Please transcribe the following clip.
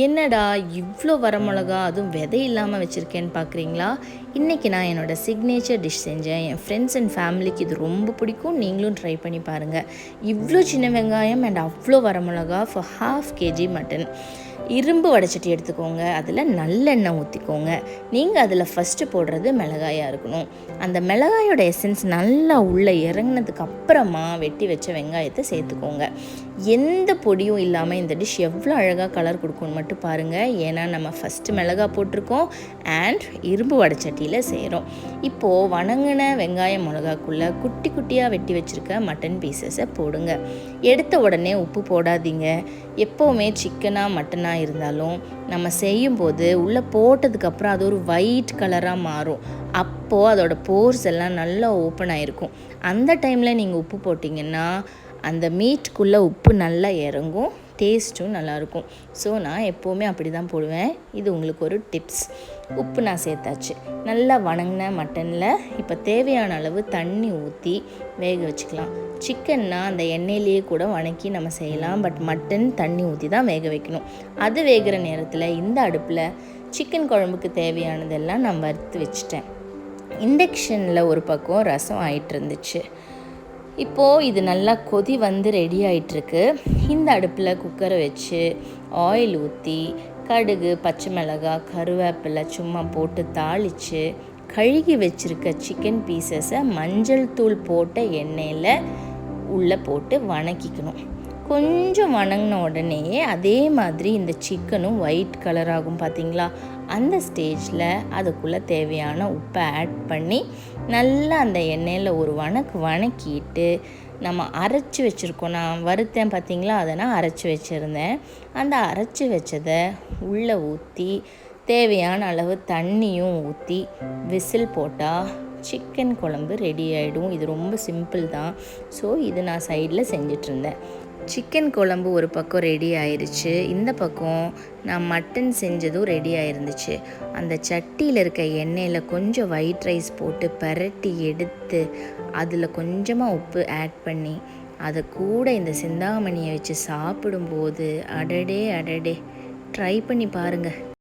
என்னடா இவ்வளோ வரமிளகா அதுவும் விதை இல்லாமல் வச்சுருக்கேன்னு பார்க்குறீங்களா? இன்றைக்கி நான் என்னோடய சிக்னேச்சர் டிஷ் செஞ்சேன். என் ஃப்ரெண்ட்ஸ் அண்ட் ஃபேமிலிக்கு இது ரொம்ப பிடிக்கும். நீங்களும் ட்ரை பண்ணி பாருங்கள். இவ்வளோ சின்ன வெங்காயம் அண்ட் அவ்வளோ வரமிளகா ஃபார் 1/2 kg மட்டன். இரும்பு வடைச்சட்டி எடுத்துக்கோங்க. அதில் நல்லெண்ணெய் ஊற்றிக்கோங்க. நீங்கள் அதில் ஃபஸ்ட்டு போடுறது மிளகாயாக இருக்கணும். அந்த மிளகாயோட எசன்ஸ் நல்லா உள்ளே இறங்கினதுக்கு அப்புறமா வெட்டி வச்ச வெங்காயத்தை சேர்த்துக்கோங்க. எந்த பொடியும் இல்லாமல் இந்த டிஷ் எவ்வளோ அழகாக கலர் கொடுக்கும்னு மட்டும் பாருங்கள். ஏன்னா நம்ம ஃபஸ்ட்டு மிளகா போட்டிருக்கோம் அண்ட் இரும்பு வடைச்சட்டியில் செய்கிறோம். இப்போது வணங்கின வெங்காயம் மிளகாக்குள்ளே குட்டி குட்டியாக வெட்டி வச்சுருக்க மட்டன் பீசஸை போடுங்க. எடுத்த உடனே உப்பு போடாதீங்க. எப்போவுமே சிக்கனாக மட்டனாக இருந்தாலும் நம்ம செய்யும்போது உள்ளே போட்டதுக்கப்புறம் அது ஒரு ஒயிட் கலராக மாறும். அப்போது அதோடய போர்ஸ் எல்லாம் நல்லா ஓப்பன் ஆகிருக்கும். அந்த டைமில் நீங்கள் உப்பு போட்டிங்கன்னா அந்த மீட்குள்ளே உப்பு நல்லா இறங்கும், டேஸ்ட்டும் நல்லாயிருக்கும். ஸோ நான் எப்போவுமே அப்படி தான் போடுவேன். இது உங்களுக்கு ஒரு டிப்ஸ். உப்பு நான் சேர்த்தாச்சு. நல்லா வணங்கின மட்டனில் இப்போ தேவையான அளவு தண்ணி ஊற்றி வேக வச்சுக்கலாம். சிக்கன்னா அந்த எண்ணெயிலேயே கூட வணக்கி நம்ம செய்யலாம். பட் மட்டன் தண்ணி ஊற்றி தான் வேக வைக்கணும். அது வேகிற நேரத்தில் இந்த அடுப்பில் சிக்கன் குழம்புக்கு தேவையானதெல்லாம் நான் வறுத்து வச்சுட்டேன். இண்டக்ஷனில் ஒரு பக்கம் ரசம் ஆகிட்டு இருந்துச்சு. இப்போது இது நல்லா கொதி வந்து ரெடி ஆகிட்டுருக்கு. இந்த அடுப்பில் குக்கரை வச்சு ஆயில் ஊற்றி கடுகு, பச்சை மிளகாய், கருவேப்பிலை சும்மா போட்டு தாளித்து கழுகி வச்சுருக்க சிக்கன் பீசஸை மஞ்சள் தூள் போட்ட எண்ணெயில் உள்ளே போட்டு வணக்கிக்கணும். கொஞ்சம் வணங்கின உடனேயே அதே மாதிரி இந்த சிக்கனும் ஒயிட் கலர் ஆகும் பார்த்தீங்களா? அந்த ஸ்டேஜில் அதுக்குள்ளே தேவையான உப்பை ஆட் பண்ணி நல்லா அந்த எண்ணெயில் ஒரு வணக்கிட்டு நம்ம அரைச்சி வச்சுருக்கோம். நான் வறுத்தேன் பார்த்தீங்களா? அதை நான் அரைச்சி வச்சுருந்தேன். அந்த அரைச்சி வச்சதை உள்ளே ஊற்றி தேவையான அளவு தண்ணியும் ஊற்றி விசில் போட்டால் சிக்கன் குழம்பு ரெடி ஆகிடும். இது ரொம்ப சிம்பிள் தான். ஸோ இது நான் சைடில் செஞ்சிட்ருந்தேன். சிக்கன் குழம்பு ஒரு பக்கம் ரெடி ஆயிடுச்சு. இந்த பக்கம் நான் மட்டன் செஞ்சதும் ரெடி ஆயிருந்துச்சு. அந்த சட்டியில் இருக்க எண்ணெயில் கொஞ்சம் ஒயிட் ரைஸ் போட்டு பரட்டி எடுத்து அதில் கொஞ்சமாக உப்பு ஆட் பண்ணி அதை கூட இந்த சிந்தாமணியை வச்சு சாப்பிடும்போது அடடே ட்ரை பண்ணி பாருங்கள்.